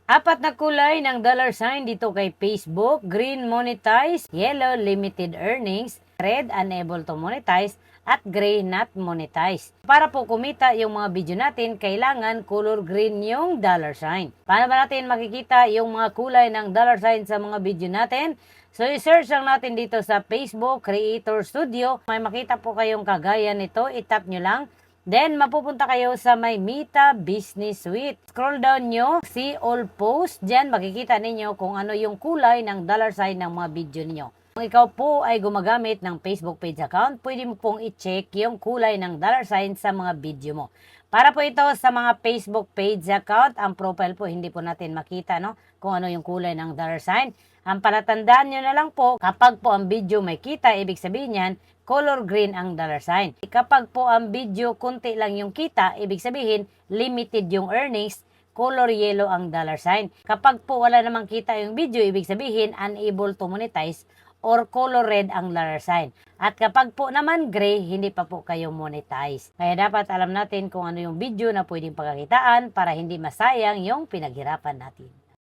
Apat na kulay ng dollar sign dito kay Facebook: green monetize, yellow limited earnings, red unable to monetize, at gray not monetize. Para po kumita yung mga video natin, kailangan color green yung dollar sign. Paano ba natin makikita yung mga kulay ng dollar sign sa mga video natin? So, i-search lang natin dito sa Facebook Creator Studio. May makita po kayong kagaya nito. I-tap nyo lang. Then, mapupunta kayo sa may Meta Business Suite. Scroll down nyo, see all posts. Diyan, makikita ninyo kung ano yung kulay ng dollar sign ng mga video niyo. Kung ikaw po ay gumagamit ng Facebook page account, pwede mo pong i-check yung kulay ng dollar sign sa mga video mo. Para po ito sa mga Facebook page account, ang profile po hindi po natin makita kung ano yung kulay ng dollar sign. Ang palatandaan nyo na lang po, kapag po ang video may kita, ibig sabihin yan, color green ang dollar sign. Kapag po ang video konti lang yung kita, ibig sabihin limited yung earnings, color yellow ang dollar sign. Kapag po wala namang kita yung video, ibig sabihin unable to monetize or color red ang dollar sign. At kapag po naman gray, hindi pa po kayo monetize. Kaya dapat alam natin kung ano yung video na pwedeng pagkakitaan para hindi masayang yung pinaghirapan natin.